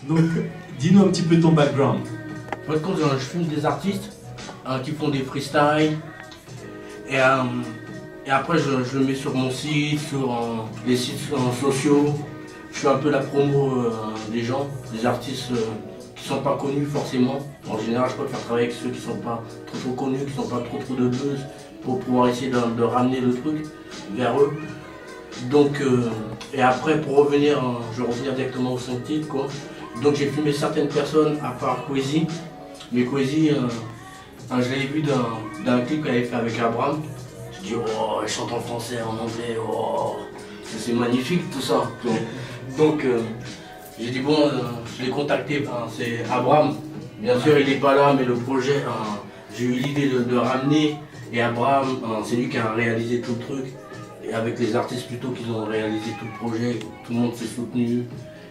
Donc, dis-nous un petit peu ton background. Moi, quand je filme des artistes qui font des freestyles et après je le mets sur mon site, sur les sites sociaux. Je fais un peu la promo des gens, des artistes qui sont pas connus forcément. En général, je préfère travailler avec ceux qui sont pas trop connus, qui sont pas trop de buzz, pour pouvoir essayer de ramener le truc vers eux. Donc, et après, pour revenir, je vais revenir directement au son titre, quoi. Donc j'ai filmé certaines personnes à part Kwezi. Mais Kwezi, je l'avais vu d'un clip qu'elle avait fait avec Abraham. Je dis, oh, elle chante en français, en anglais, oh, c'est magnifique tout ça. Donc j'ai dit, bon, je l'ai contacté, c'est Abraham. Bien sûr, il n'est pas là, mais le projet, j'ai eu l'idée de ramener. Et Abraham, c'est lui qui a réalisé tout le truc. Et avec les artistes plutôt qui ont réalisé tout le projet, tout le monde s'est soutenu.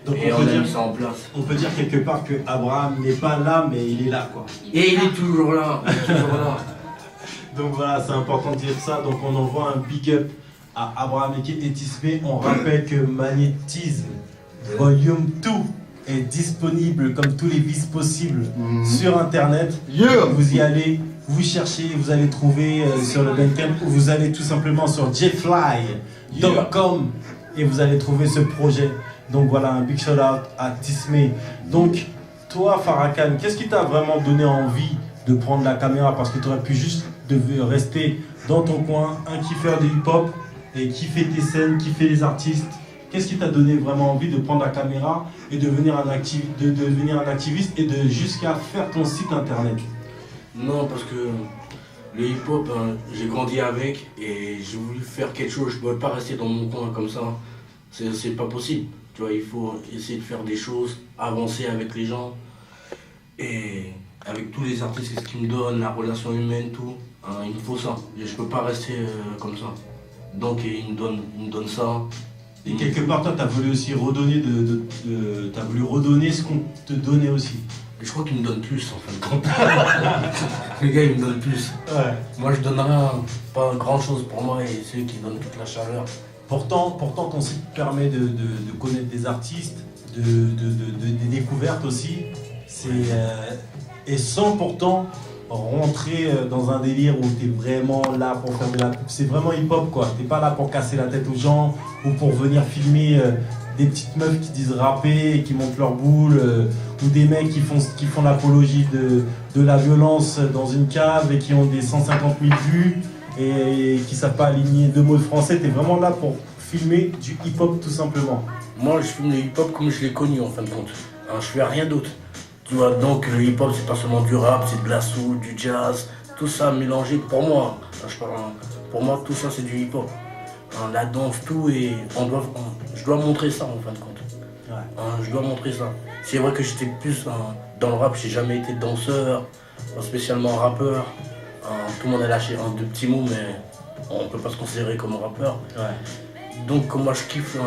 Donc et on a mis ça en place. On peut dire quelque part que Abraham n'est pas là, mais il est là, quoi. Et il est toujours là, toujours là. Donc voilà, c'est important de dire ça. Donc on envoie un big up à Abraham et Tismé. On rappelle que Magnétisme Volume 2 est disponible comme tous les vices possibles sur internet. Vous y allez, vous cherchez, vous allez trouver sur le Bandcamp ou vous allez tout simplement sur jfly.com et vous allez trouver ce projet. Donc voilà, un big shout out à Tismé. Donc toi Farrakhan, qu'est-ce qui t'a vraiment donné envie de prendre la caméra? Parce que tu aurais pu juste rester dans ton coin, un kiffeur de hip-hop et kiffer tes scènes, kiffer les artistes. Qu'est-ce qui t'a donné vraiment envie de prendre la caméra et de devenir un activiste et de jusqu'à faire ton site internet? Non, parce que le hip-hop, j'ai grandi avec et j'ai voulu faire quelque chose. Je ne pouvais pas rester dans mon coin comme ça. C'est pas possible. Tu vois, il faut essayer de faire des choses, avancer avec les gens. Et avec tous les artistes, ce qu'ils me donnent, la relation humaine, tout, il me faut ça. Et je peux pas rester comme ça. Donc ils me donnent ça. Et quelque part, toi, tu as voulu aussi redonner t'as voulu redonner ce qu'on te donnait aussi. Et je crois qu'ils me donnent plus en fin de compte. Les gars, ils me donnent plus. Ouais. Moi, je donne rien, pas grand chose pour moi et c'est eux qui donnent toute la chaleur. Pourtant, ton site permet de connaître des artistes, des découvertes aussi. Et sans pourtant rentrer dans un délire où tu es vraiment là pour faire de la pub. C'est vraiment hip-hop, quoi. Tu n'es pas là pour casser la tête aux gens ou pour venir filmer des petites meufs qui disent rapper et qui montent leur boule ou des mecs qui font l'apologie de la violence dans une cave et qui ont des 150 000 vues et qui ne savent pas aligner deux mots de français. Tu es vraiment là pour filmer du hip-hop tout simplement. Moi, je filme le hip-hop comme je l'ai connu en fin de compte. Je fais rien d'autre. Tu vois, donc le hip-hop, c'est pas seulement du rap, c'est de la soul, du jazz, tout ça mélangé pour moi. Pour moi, tout ça, c'est du hip-hop. La danse, tout, et je dois montrer ça en fin de compte. Ouais. Je dois montrer ça. C'est vrai que j'étais plus dans le rap, j'ai jamais été danseur, spécialement rappeur. Tout le monde a lâché deux petits mots, mais on peut pas se considérer comme un rappeur. Ouais. Donc moi, je kiffe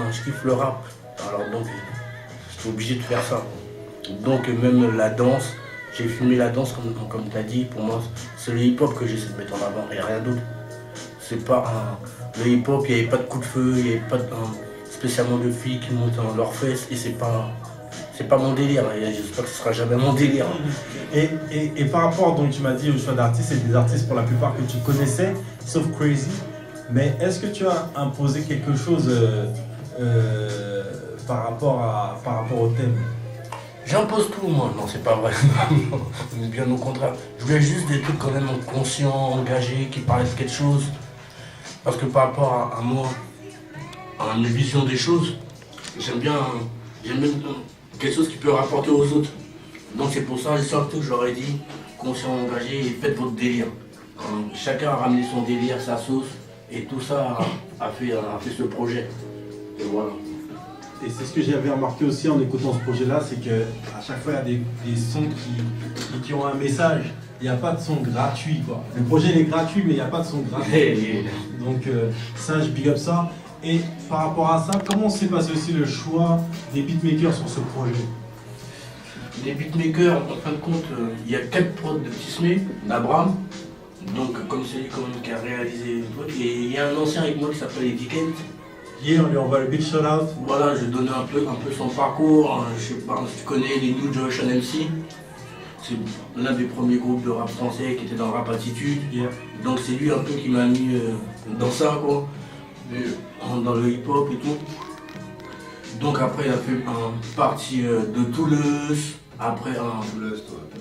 le rap. Alors donc, je suis obligé de faire ça. Donc même la danse, j'ai filmé la danse comme tu as dit, pour moi c'est le hip-hop que j'essaie de mettre en avant et rien d'autre. C'est pas le hip-hop, il n'y avait pas de coup de feu, il n'y avait pas spécialement de filles qui montent dans leurs fesses et c'est pas mon délire et j'espère que ce sera jamais mon délire. Et par rapport, donc tu m'as dit au choix d'artistes, c'est des artistes pour la plupart que tu connaissais, sauf Crazy, mais est-ce que tu as imposé quelque chose par rapport au thème? J'impose tout, moi. Non, c'est pas vrai. Bien au contraire. Je voulais juste des trucs quand même conscients, engagés, qui parlaient de quelque chose. Parce que par rapport à moi, à mes visions des choses, j'aime bien quelque chose qui peut rapporter aux autres. Donc c'est pour ça, surtout, je leur ai dit, conscient, engagé, et faites votre délire. Chacun a ramené son délire, sa sauce, et tout ça a fait ce projet. Et voilà. Et c'est ce que j'avais remarqué aussi en écoutant ce projet-là, c'est qu'à chaque fois, il y a des sons qui ont un message. Il n'y a pas de son gratuit, quoi. Le projet, il est gratuit, mais il n'y a pas de son gratuit. Donc ça, je big up ça. Et par rapport à ça, comment s'est passé aussi le choix des beatmakers sur ce projet? Les beatmakers, en fin de compte, il y a 4 prods de Tismé, d'Abraham. Donc comme c'est lui quand même qui a réalisé le truc. Et il y a un ancien avec moi qui s'appelle Etiquette. on lui envoie le big shout out. Voilà, je vais donner un peu son parcours. Je sais pas si tu connais les New Generation MC. C'est l'un des premiers groupes de rap français qui était dans le rap attitude. Donc c'est lui un peu qui m'a mis dans ça, quoi. Dans le hip-hop et tout. Donc après il a fait un parti de Toulouse. Après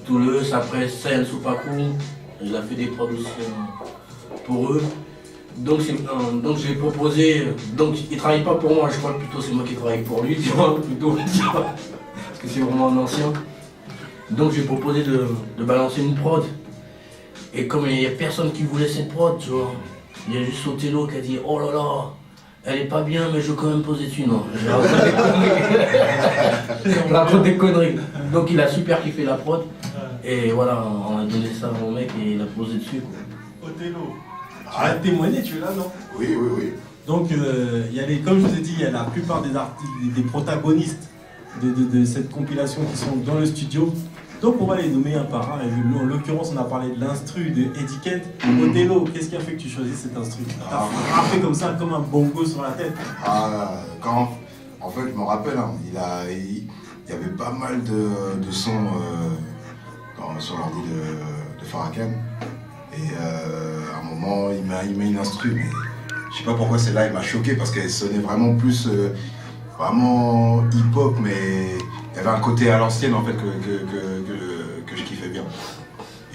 Toulouse, après Sayan Soupakou. Il a fait des prods aussi pour eux. Donc j'ai proposé, donc il travaille pas pour moi, je crois que plutôt c'est moi qui travaille pour lui, tu vois, plutôt, tu vois, parce que c'est vraiment un ancien. Donc j'ai proposé de balancer une prod. Et comme il n'y a personne qui voulait cette prod, tu vois, il y a juste Othello qui a dit oh là là, elle est pas bien mais je veux quand même poser dessus, non. Je raconte des conneries. Donc il a super kiffé la prod. Et voilà, on a donné ça à mon mec et il a posé dessus, quoi. Othello. Arrête de témoigner, tu es là, non? Oui. Donc, il y a comme je vous ai dit, il y a la plupart des artistes, des protagonistes de cette compilation qui sont dans le studio. Donc, on va les nommer un par un. Et en l'occurrence, on a parlé de l'instru de Eddie Kent. Othello, qu'est-ce qui a fait que tu choisisses cet instru? T'as frappé comme ça, comme un bongo sur la tête. En fait, je me rappelle, hein, il y avait pas mal de sons sur l'ordi de Farrakhan. Et à un moment, il m'a une instru, mais je sais pas pourquoi celle-là, il m'a choqué parce qu'elle sonnait vraiment plus, vraiment hip-hop, mais il y avait un côté à l'ancienne en fait que je kiffais bien.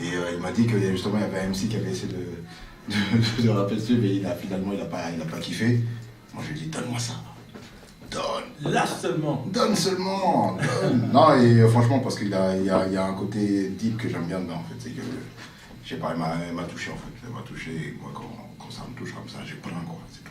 Et il m'a dit que justement, il y avait un MC qui avait essayé de rapper dessus, mais finalement, il a pas kiffé. Moi, je lui ai dit, donne-moi ça. Donne. Lâche seulement. Donne seulement. Donne. Non, et franchement, parce qu'il y a un côté deep que j'aime bien dedans, en fait. C'est que, je sais pas, il m'a touché, en fait. Il m'a touché. Moi, quand ça me touche comme ça, j'ai plein, quoi. C'est tout.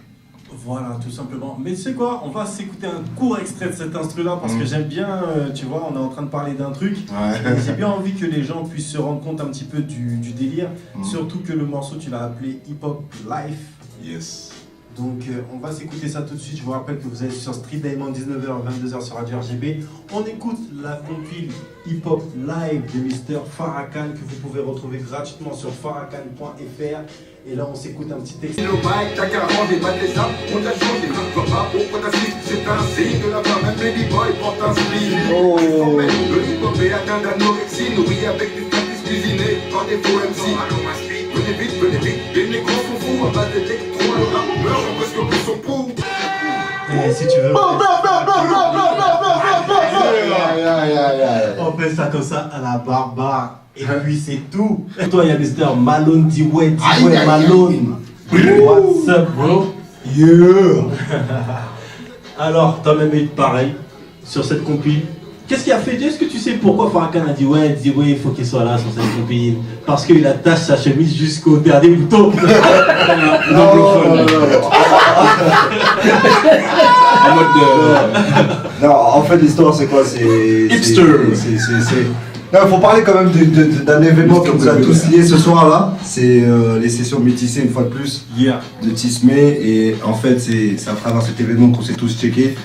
Voilà, tout simplement. Mais tu sais quoi, on va s'écouter un court extrait de cet instru-là parce que j'aime bien, tu vois, on est en train de parler d'un truc. Ouais. J'ai bien envie que les gens puissent se rendre compte un petit peu du délire. Surtout que le morceau, tu l'as appelé Hip Hop Life. Yes. Donc on va s'écouter ça tout de suite. Je vous rappelle que vous êtes sur Street Diamond 19h, 22h sur Radio RGB. On écoute la compile Hip Hop Live de Mr. Farrakhan que vous pouvez retrouver gratuitement sur farrakhan.fr. Et là on s'écoute un petit texte. Le mic, t'as qu'à rendre des battes des armes, on t'a changé, va pas pour ta suite, c'est un signe de la part, même Baby Boy porte un spleen. Le hip hop est atteint d'anorexie, nourri avec des tactiques cuisinées par des faux MC. Venez vite, les négros sont fous, à base d'électro, le rap meurt, j'en presque plus son pouls. Et si tu veux, on fait ça comme ça à la barbare. Et puis c'est tout. Et toi, il y a Mr. Malone D-Way Malone. What's up, bro? Yeah. Alors, t'as même eu pareil sur cette compil. Qu'est-ce qui a fait? Est-ce que tu sais pourquoi Farrakhan a dit ouais, il faut qu'il soit là sur cette compil? Parce qu'il attache sa chemise jusqu'au dernier bouton. Non. En mode de... Non, en fait l'histoire c'est quoi? C'est Hipster. Non, faut parler quand même d'un événement qui nous a tous liés ce soir là. C'est les sessions métissées une fois de plus de Tismé. Et en fait c'est à travers cet événement qu'on s'est tous checkés.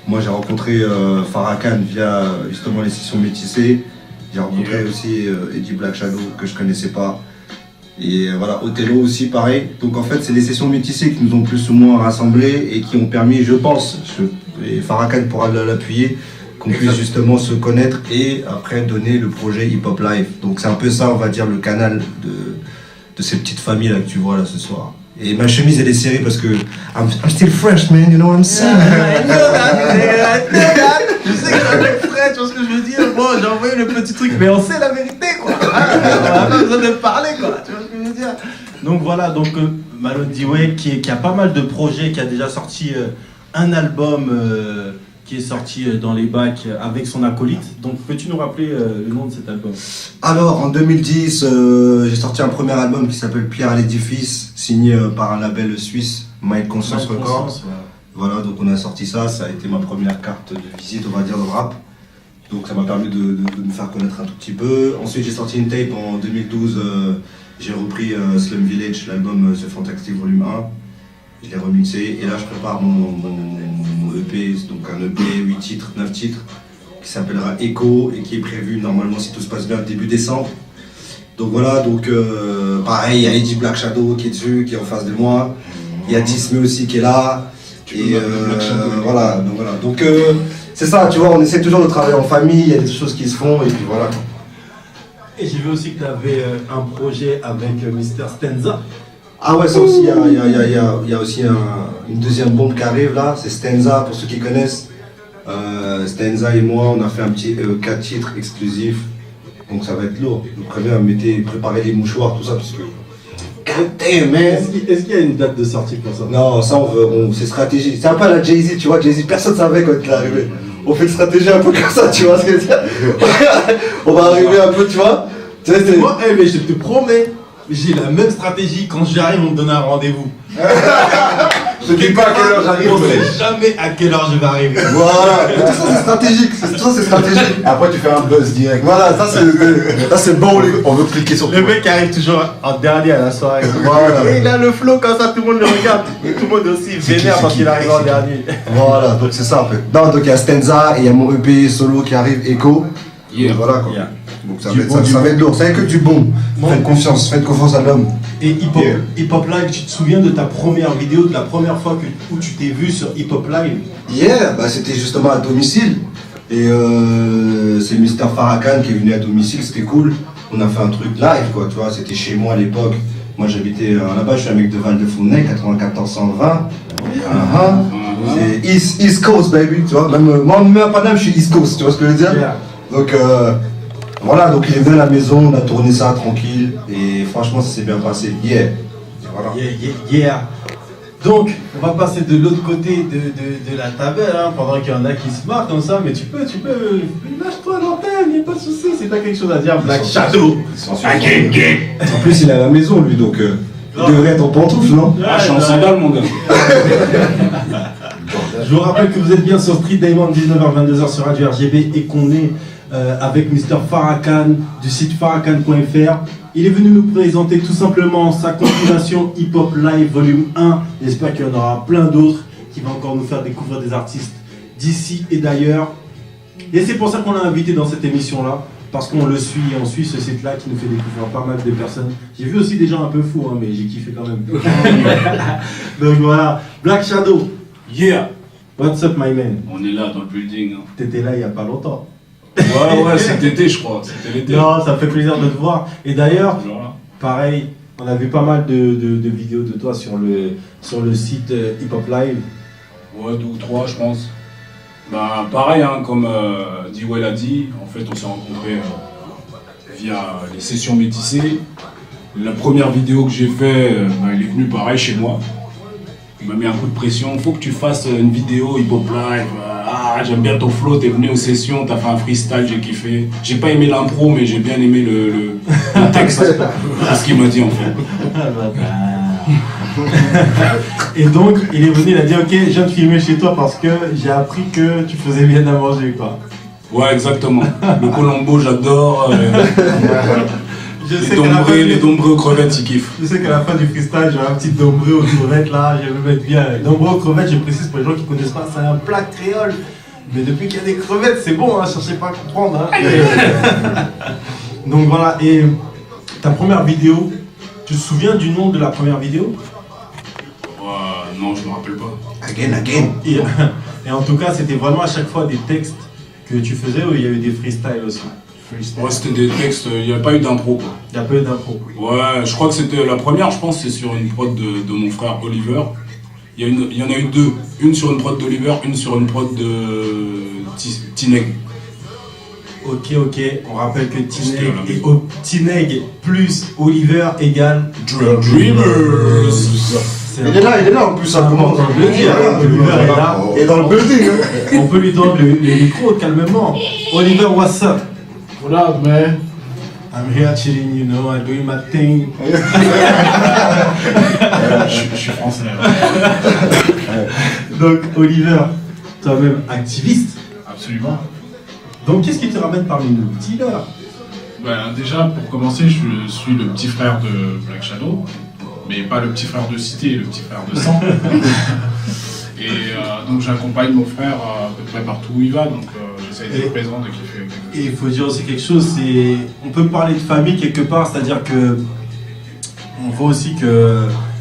Moi j'ai rencontré Farrakhan via justement les sessions métissées. J'ai rencontré aussi Eddie Black Shadow que je connaissais pas. Et voilà, Othello aussi pareil. Donc en fait c'est les sessions métissées qui nous ont plus ou moins rassemblés et qui ont permis, je pense, et Farrakhan pourra l'appuyer, qu'on puisse justement se connaître et après donner le projet Hip Hop Live. Donc c'est un peu ça, on va dire, le canal de cette petite famille là que tu vois là ce soir. Et ma chemise elle est serrée parce que I'm still fresh, man, you know what I'm saying? Je sais que j'ai un mec frais, tu vois ce que je veux dire? Bon, j'ai envoyé le petit truc, mais on sait la vérité, quoi. On a pas besoin de parler, quoi. Tu vois ce que je veux dire? Donc voilà, donc Malone D-Way qui a pas mal de projets, qui a déjà sorti un album qui est sorti dans les bacs avec son acolyte. Donc peux-tu nous rappeler le nom de cet album? Alors en 2010, j'ai sorti un premier album qui s'appelle Pierre à l'édifice, signé par un label suisse, Mind Conscience Records. Voilà, donc on a sorti ça, ça a été ma première carte de visite, on va dire, de rap. Donc ça m'a permis de me faire connaître un tout petit peu. Ensuite j'ai sorti une tape en 2012, j'ai repris Slum Village, l'album The Fantastic Volume 1. Je l'ai remixé et là je prépare mon EP, donc un EP 8 titres, 9 titres, qui s'appellera Echo et qui est prévu normalement si tout se passe bien début décembre. Donc voilà, donc pareil, il y a Eddie Black Shadow qui est dessus, qui est en face de moi. Il y a Tismé aussi qui est là. Et voilà, donc c'est ça, tu vois, on essaie toujours de travailler en famille, il y a des choses qui se font, et puis voilà. Et j'ai vu aussi que tu avais un projet avec Mr. Stenza. Ah ouais, ça aussi, il y a aussi une deuxième bombe qui arrive là, c'est Stenza, pour ceux qui connaissent. Stenza et moi, on a fait un petit 4 titres exclusifs, donc ça va être lourd. Donc préparez les mouchoirs, tout ça, parce que... God damn, man. Est-ce qu'il y a une date de sortie pour ça? Non, ça c'est stratégie. C'est un peu à la Jay-Z, tu vois, Jay-Z, personne ne savait quand il est arrivé. On fait une stratégie un peu comme ça, tu vois ce que je veux dire. On va arriver un peu, tu vois. Moi, mais je te promets, j'ai la même stratégie. Quand j'arrive, on me donne un rendez-vous. Je te dis pas à quelle heure j'arrive. On sait jamais à quelle heure je vais arriver. Voilà, tout ça c'est stratégique, Après tu fais un buzz direct. Voilà, ça c'est bon, on veut cliquer sur Le mec arrive toujours en dernier à la soirée. Voilà. Et il a le flow comme ça, tout le monde le regarde. Et tout le monde aussi vénère parce qu'il arrive en dernier. Voilà, donc c'est ça en fait. Non, donc il y a Stenza et il y a mon EP solo qui arrive, Echo. Yeah. Voilà quoi. Yeah. Donc ça va être lourd, ça va être que du bon. Faites confiance à l'homme. Et Hip Hop Live, tu te souviens de ta première vidéo, de la première fois où tu t'es vu sur Hip Hop Live? Hier, c'était justement à domicile. Et c'est Mr. Farrakhan qui est venu à domicile, c'était cool. On a fait un truc live quoi, tu vois, c'était chez moi à l'époque. Moi j'habitais là-bas, je suis un mec de Val-de-Fontenay, 94-120. C'est East Coast baby, tu vois. Même à Paname, je suis East Coast, tu vois ce que je veux dire? Yeah. Donc voilà, donc il est venu à la maison, on a tourné ça tranquille. Et franchement ça s'est bien passé. Yeah. Et voilà. Yeah. Donc, on va passer de l'autre côté de la table, hein, pendant qu'il y en a qui se marrent comme ça, mais tu peux, lâche-toi l'antenne, il n'y a pas de souci, c'est pas quelque chose à dire, Black Shadow. En plus il est à la maison lui, donc il devrait être en pantoufle, non? Ah, je suis en sandales, mon gars. Je vous rappelle que vous êtes bien sur Street Diamond, 19h-22h sur Radio RGB et qu'on est avec Mr. Farrakhan du site farrakhan.fr. Il est venu nous présenter tout simplement sa compilation Hip Hop Live Volume 1. J'espère qu'il y en aura plein d'autres qui vont encore nous faire découvrir des artistes d'ici et d'ailleurs. Et c'est pour ça qu'on l'a invité dans cette émission-là, parce qu'on le suit, on suit ce site-là qui nous fait découvrir pas mal de personnes. J'ai vu aussi des gens un peu fous, hein, mais j'ai kiffé quand même. Donc voilà, Black Shadow. Yeah. What's up, my man? On est là dans le building. Hein. T'étais là il y a pas longtemps. Ouais, cet été, je crois. C'était l'été. Non, ça fait plaisir de te voir. Et d'ailleurs, Voilà. pareil, on a vu pas mal de vidéos de toi sur le site Hip Hop Live. Ouais, 2 ou 3, je pense. Bah, pareil, hein, comme D-Well a dit, en fait, on s'est rencontrés via les sessions métissées. La première vidéo que j'ai fait, il est venu pareil chez moi. Il m'a mis un coup de pression. Faut que tu fasses une vidéo Hip Hop Live. Ah, j'aime bien ton flow, t'es venu aux sessions, t'as fait un freestyle, j'ai kiffé. J'ai pas aimé l'impro, mais j'ai bien aimé le texte. C'est ce qu'il m'a dit en fait. Et donc, il est venu, il a dit ok, je viens de filmer chez toi parce que j'ai appris que tu faisais bien à manger, quoi. Ouais, exactement. Le colombo, j'adore. Les dombrés aux crevettes, ils kiffent. Je sais qu'à la fin du freestyle, j'aurai un petit dombré aux crevettes là, je vais me mettre bien. Dombré aux crevettes, je précise pour les gens qui ne connaissent pas, c'est un plat créole. Mais depuis qu'il y a des crevettes, c'est bon, hein, cherchez pas à comprendre. Hein. Donc voilà, et ta première vidéo, tu te souviens du nom de la première vidéo? Non, je me rappelle pas. Again. Et en tout cas, c'était vraiment à chaque fois des textes que tu faisais ou il y a eu des freestyles aussi? Ouais, c'était des textes, il n'y a pas eu d'impro quoi. Il y a pas eu d'impro. Ouais, je crois que c'était la première, je pense, c'est sur une prod de mon frère Oliver. Il y en a eu 2. Une sur une prod d'Oliver, une sur une prod de Tineg. Ok, on rappelle que Tineg plus Oliver égale Dreamers. Il est là en plus, ça commence. Oliver est là. Et dans le building. On peut lui tendre le micro calmement. Oliver, what's up? What up, man? I'm here chilling, you know, I'm doing my thing. Je suis français. Donc, Oliver, toi-même activiste. Absolument. Donc, qu'est-ce qui te ramène parmi nous? Dealer. Ben, déjà, pour commencer, je suis le petit frère de Black Shadow, mais pas le petit frère de cité, le petit frère de sang. Et donc, j'accompagne mon frère à peu près partout où il va, donc j'essaie d'être présent dès qu'il fait quelque chose. Et il faut dire aussi quelque chose, c'est on peut parler de famille quelque part, c'est-à-dire que on voit aussi que